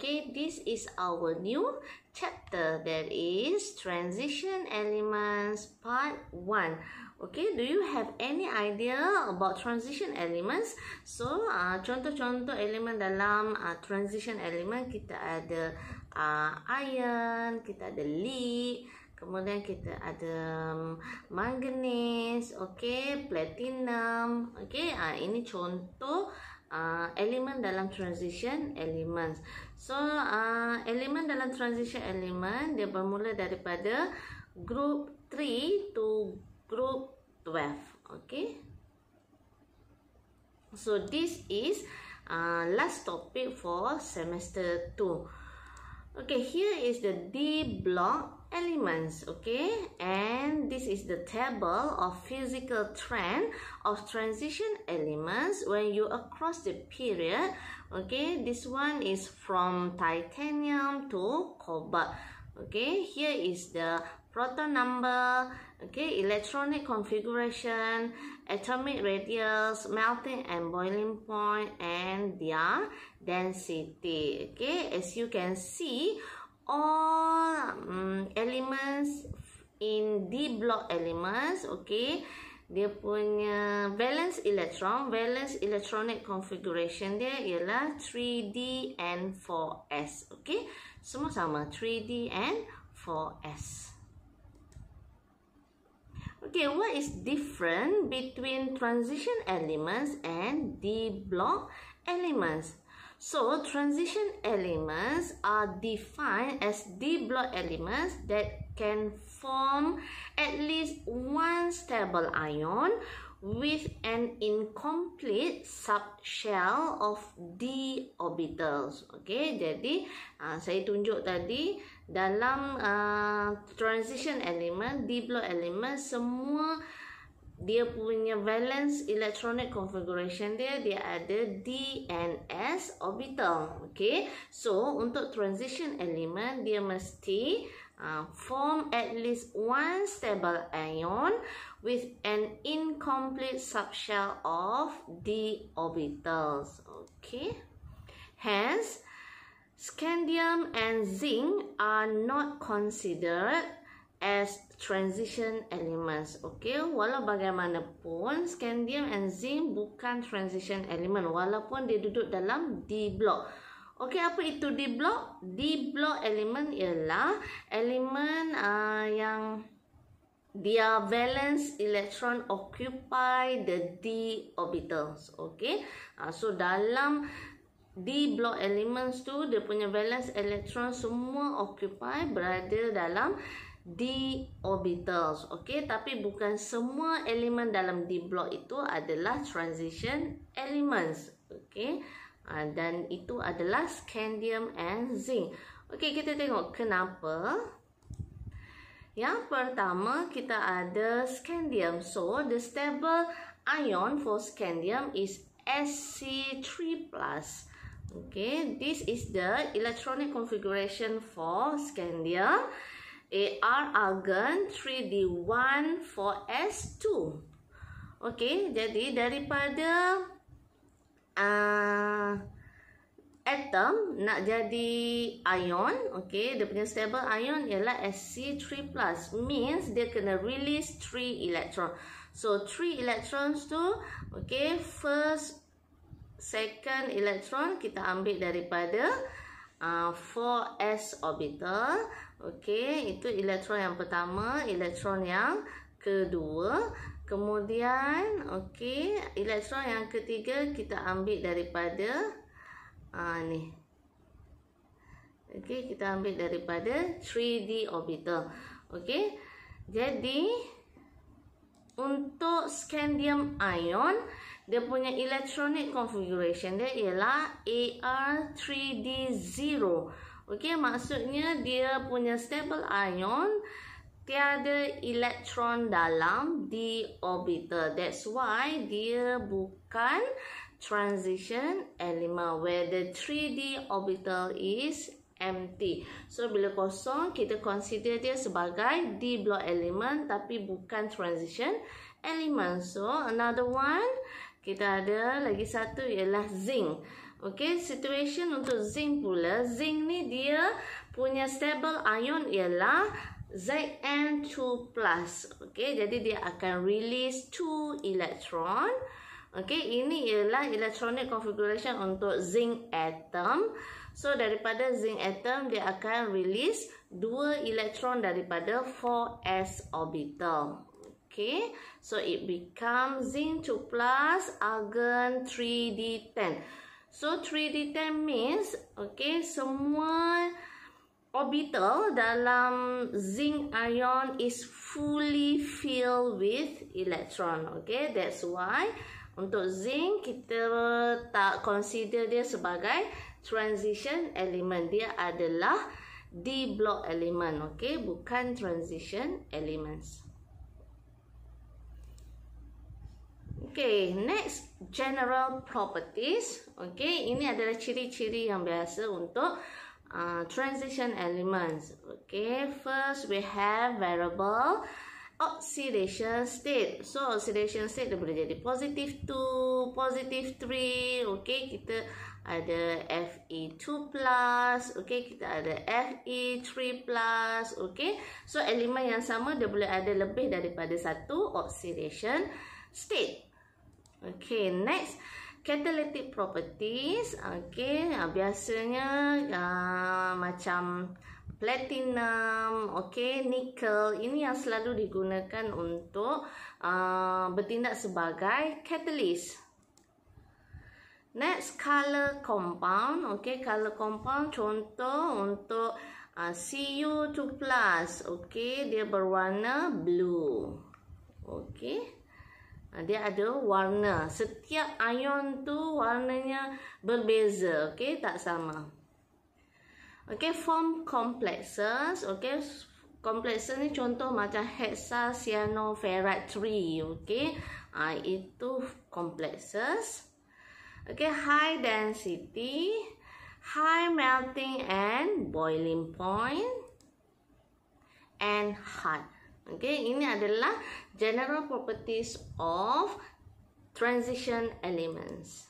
Okay, this is our new chapter, that is transition elements part 1. Okay, do you have any idea about transition elements? So, contoh-contoh elemen dalam transition element, kita ada iron, kita ada lead, kemudian kita ada manganese, okay, platinum, okay. Ini contoh elemen dalam transition elements. So, elemen dalam transition element dia bermula daripada group 3 to group 12. Okay. So, this is last topic for semester 2. Okay, here is the D block elements, okay, and this is the table of physical trend of transition elements when you across the period. Okay, this one is from titanium to cobalt. Okay, here is the proton number, okay, electronic configuration, atomic radius, melting and boiling point, and their density. Okay, as you can see, all elements in D block elements, okay, dia punya valence electronic configuration dia ialah 3D and 4S. Okay, semua sama 3D and 4S. Okay, what is different between transition elements and D block elements? So, transition elements are defined as D block elements that can form at least one stable ion with an incomplete subshell of D orbitals. Okay, jadi saya tunjuk tadi dalam transition element, D block element, semua dia punya valence electronic configuration dia ada D and S orbital. Okay, so untuk transition element dia mesti form at least one stable ion with an incomplete subshell of D orbitals. Okay, hence scandium and zinc are not considered as transition elements. Okay, walau bagaimanapun scandium and zinc bukan transition element walaupun dia duduk dalam D block. Okay, apa itu D block? D block element ialah elemen yang their valence electron occupy the D orbitals. Okay, so dalam D block elements tu dia punya valence electron semua occupy, berada dalam D orbitals. Okay, tapi bukan semua elemen dalam D block itu adalah transition elements. Okay, dan itu adalah scandium and zinc. Okay, kita tengok kenapa. Yang pertama kita ada scandium. So, the stable ion for scandium is Sc3+. Okay, this is the electronic configuration for scandium. Ar argon 3D1 4S2. Okay, jadi daripada atom nak jadi ion, okay, dia punya stable ion ialah Sc3+, means dia kena release 3 electron. So 3 electrons tu, okay, first second electron kita ambil daripada 4s orbital. Okay, itu elektron yang pertama, elektron yang kedua. Kemudian, okay, elektron yang ketiga kita ambil daripada ni. Okay, kita ambil daripada 3D orbital. Okay, jadi untuk scandium ion, dia punya electronic configuration dia ialah Ar3D0. Okay, maksudnya dia punya stable ion tiada elektron dalam D orbital. That's why dia bukan transition element, where the 3D orbital is empty. So, bila kosong, kita consider dia sebagai D block element tapi bukan transition element. So, another one, kita ada lagi satu ialah zinc. Okay, situation untuk zinc pula. Zinc ni dia punya stable ion ialah Zn2+. Okay, jadi dia akan release 2 elektron. Okay, ini ialah electronic configuration untuk zinc atom. So, daripada zinc atom, dia akan release 2 elektron daripada 4s orbital. Okay, so it becomes zinc 2+, argon 3d10. So 3d10 means, okay, semua orbital dalam zinc ion is fully filled with electron. Okay, that's why untuk zinc kita tak consider dia sebagai transition element. Dia adalah D block element. Okay, bukan transition elements. Okay, next general properties. Okay, ini adalah ciri-ciri yang biasa untuk transition elements. Okay, first we have variable oxidation state. So oxidation state dia boleh jadi positive 2, positive 3. Okay, kita ada Fe2+, okay, kita ada Fe3+, okay. So elemen yang sama dia boleh ada lebih daripada satu oxidation state. Okay, next catalytic properties. Okay, biasanya macam platinum, okay, nickel, ini yang selalu digunakan untuk bertindak sebagai catalyst. Next, color compound. Okay, color compound contoh untuk Cu2+, okay, dia berwarna blue. Okay, dia ada warna. Setiap ion tu warnanya berbeza. Okay, tak sama. Okay, form complexes. Okay, complexes ni contoh macam hexacyanoferrite 3. Okay, itu complexes. Okay, high density, high melting and boiling point, and hard. Okay, ini adalah general properties of transition elements.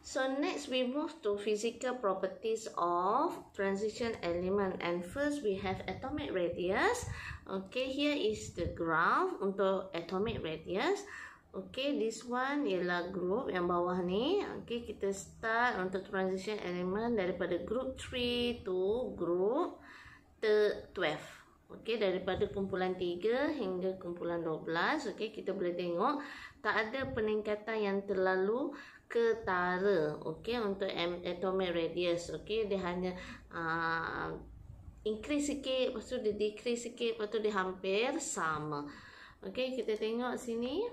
So next we move to physical properties of transition element, and first we have atomic radius. Okay, here is the graph untuk atomic radius. Okay, this one ialah group yang bawah ni. Okay, kita start untuk transition element daripada group 3 to group 12. Okay, daripada kumpulan 3 hingga kumpulan 12. Okay, kita boleh tengok tak ada peningkatan yang terlalu ketara. Okay, untuk atomic radius. Okay, dia hanya increase sikit, lepas tu dia decrease sikit, lepas tu dia hampir sama. Okay, kita tengok sini.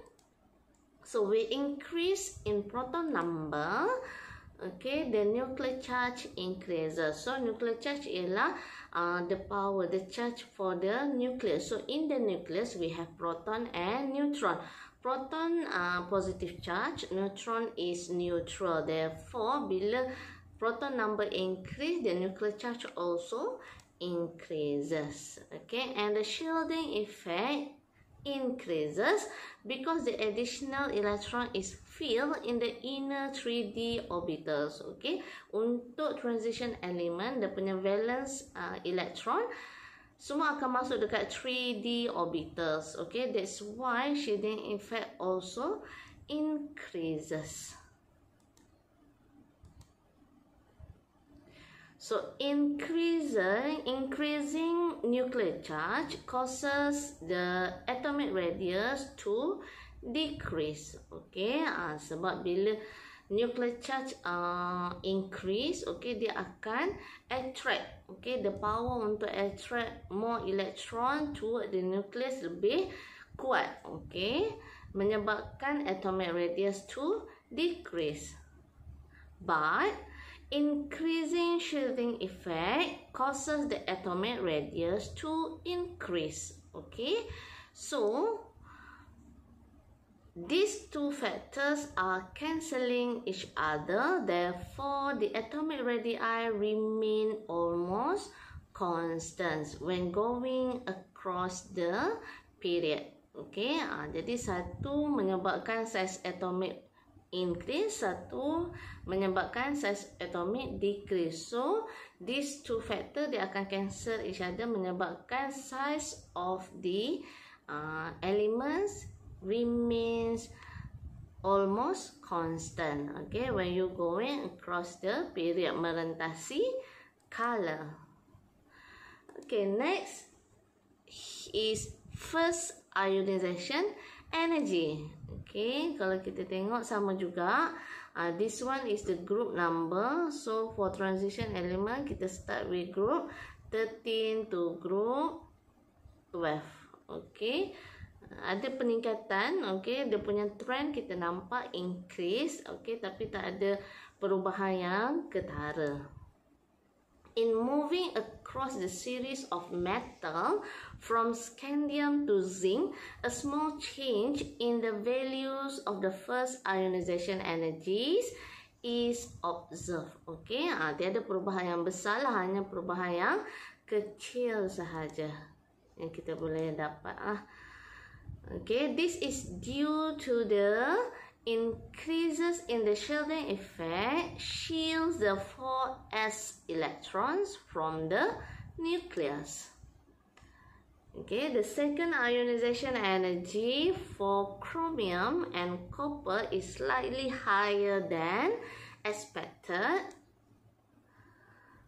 So, we increase in proton number. Okay, the nuclear charge increases. So, nuclear charge ialah the power, the charge for the nucleus. So, in the nucleus, we have proton and neutron. Proton positive charge, neutron is neutral. Therefore, bila proton number increase, the nuclear charge also increases. Okay, and the shielding effect increases because the additional electron is filled in the inner 3D orbitals. Okay, untuk transition element, dia punya valence electron semua akan masuk dekat 3D orbitals. Okay, that's why shielding effect also increases. So, increasing nuclear charge causes the atomic radius to decrease. Okay, sebab bila nuclear charge increase, okay, dia akan attract, okay, the power untuk attract more electron to the nucleus lebih kuat, okay, menyebabkan atomic radius to decrease. But increasing shielding effect causes the atomic radius to increase. Okay, so these two factors are cancelling each other. Therefore, the atomic radii remain almost constant when going across the period. Okay, jadi satu menyebabkan saiz atomik increase, satu menyebabkan size atomic decrease. So these two factor dia akan cancel each other, menyebabkan size of the elements remains almost constant. Okay, when you going across the period, merentasi color. Okay, next is first ionization energy. Okay, kalau kita tengok sama juga. This one is the group number. So for transition element, kita start with group 13 to group 12. Okay, ada peningkatan. Okay, dia punya trend kita nampak increase. Okay, tapi tak ada perubahan yang ketara. In moving across the series of metal from scandium to zinc, a small change in the values of the first ionization energies is observed. Okay, dia ada perubahan yang besar lah, hanya perubahan yang kecil sahaja yang kita boleh dapat lah. Okay, this is due to the increases in the shielding effect shields the 4s electrons from the nucleus. Okay, the second ionization energy for chromium and copper is slightly higher than expected.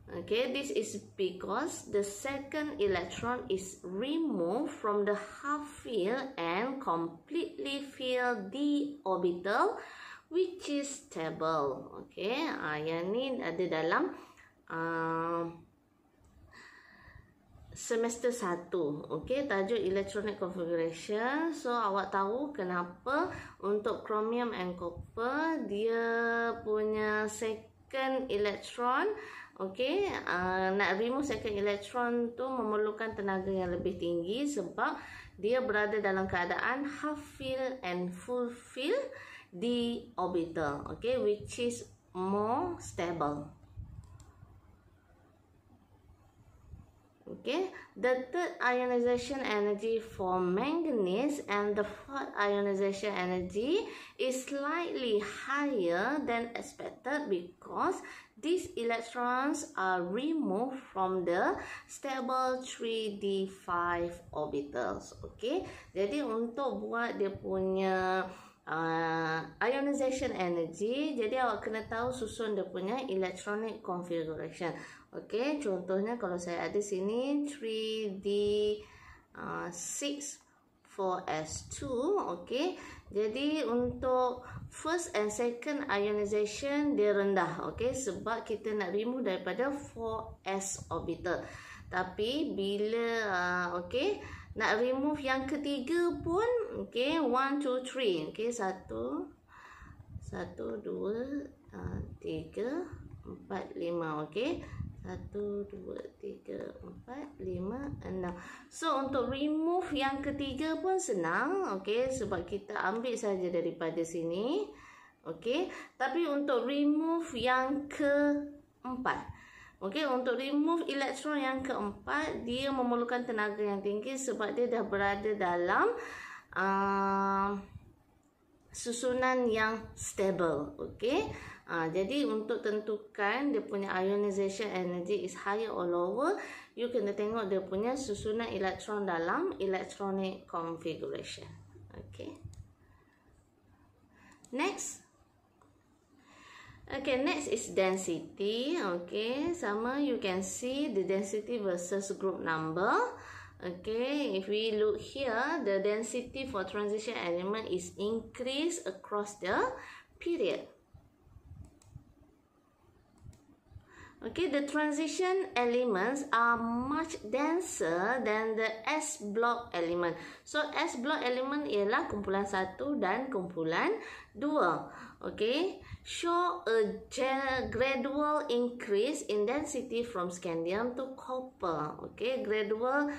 Okay, this is because the second electron is removed from the half field and completely fill the orbital, which is stable. Okay, yang ni ada dalam semester 1. Okay, tajuk electronic configuration. So awak tahu kenapa untuk chromium and copper dia punya second electron, okay, nak remove second electron tu memerlukan tenaga yang lebih tinggi sebab dia berada dalam keadaan half fill and full fill di orbital, okay, which is more stable. Okay, the third ionization energy for manganese and the fourth ionization energy is slightly higher than expected because these electrons are removed from the stable 3d5 orbitals. Okay, jadi untuk buat dia punya ionization energy, jadi awak kena tahu susun dia punya electronic configuration. Okay, contohnya kalau saya ada sini 3d6 4s2. Okay, jadi untuk first and second ionization dia rendah. Okay, sebab kita nak remove daripada 4s orbital. Tapi bila okay, nak remove yang ketiga pun, okay, 1, 2, 3. Okay, 1, 2, 3, 4, 5. Okay, 1, 2, 3, 4, 5, 6. So untuk remove yang ketiga pun senang. Okay, sebab kita ambil saja daripada sini. Okay, tapi untuk remove yang keempat, okay, untuk remove elektron yang keempat, dia memerlukan tenaga yang tinggi sebab dia dah berada dalam susunan yang stable. Okay, jadi untuk tentukan dia punya ionization energy is higher or lower, you kena tengok dia punya susunan elektron dalam electronic configuration. Okay, next. Okay, next is density. Okay, sama, you can see the density versus group number. Okay, if we look here, the density for transition element is increased across the period. Okay, the transition elements are much denser than the S block element. So S block element ialah kumpulan 1 dan kumpulan 2. Okay, show a gradual increase in density from scandium to copper. Okay, gradual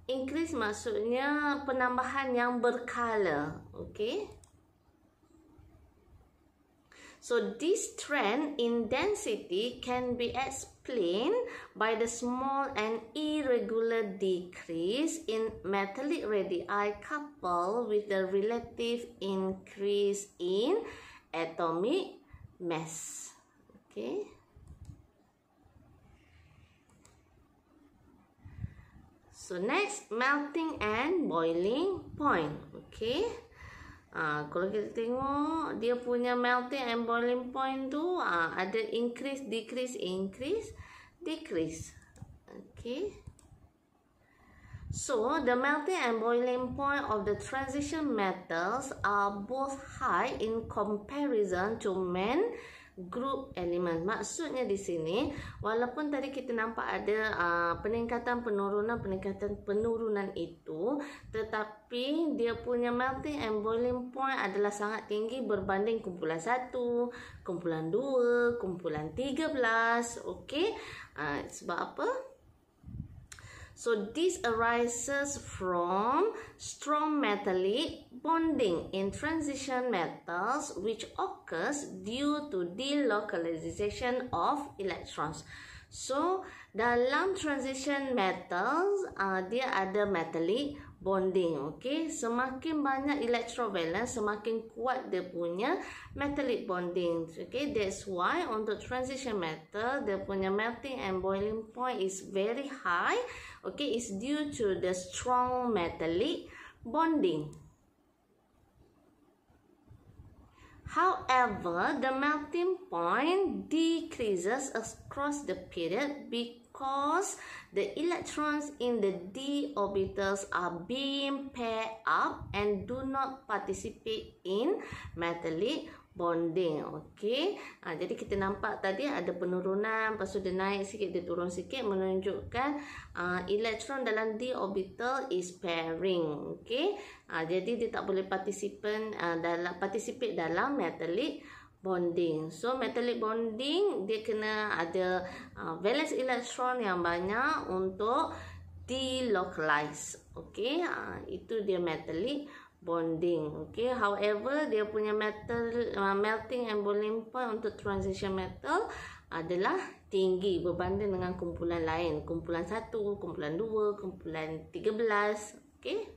increase maksudnya penambahan yang berkala. Okay, so this trend in density can be explained by the small and irregular decrease in metallic radii coupled with the relative increase in atomic mass. Okay. So next, melting and boiling point. Okay. Kalau kita tengok dia punya melting and boiling point tu ada increase, decrease, increase, decrease. Okay. So the melting and boiling point of the transition metals are both high in comparison to main group element. Maksudnya di sini, walaupun tadi kita nampak ada peningkatan penurunan itu, tetapi dia punya melting and boiling point adalah sangat tinggi berbanding kumpulan 1, kumpulan 2, kumpulan 13. Okey, sebab apa? So this arises from strong metallic bonding in transition metals, which occurs due to delocalization of electrons. So dalam transition metals dia ada metallic bonding. Okay, semakin banyak electrovalence, semakin kuat dia punya metallic bonding. Okay, that's why untuk transition metal dia punya melting and boiling point is very high. Okay, it's due to the strong metallic bonding. However, the melting point decreases across the period because the electrons in the d orbitals are being paired up and do not participate in metallic bonding. Okay, jadi kita nampak tadi ada penurunan, lepas tu dia naik sikit, dia turun sikit, menunjukkan elektron dalam d orbital is pairing. Okay, jadi dia tak boleh participate dalam metallic bonding. So metallic bonding dia kena ada valence electron yang banyak untuk delocalize. Okay, itu dia metallic bonding. Okay, however dia punya melting and boiling point untuk transition metal adalah tinggi berbanding dengan kumpulan lain, kumpulan 1, kumpulan 2, kumpulan 13. Okay,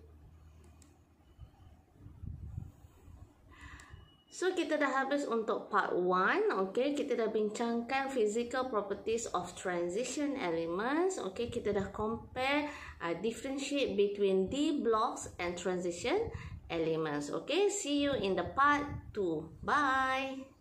so kita dah habis untuk part 1. Okay, kita dah bincangkan physical properties of transition elements. Okay, kita dah compare, differentiate between D blocks and transition elements. Okay, see you in the part 2. Bye.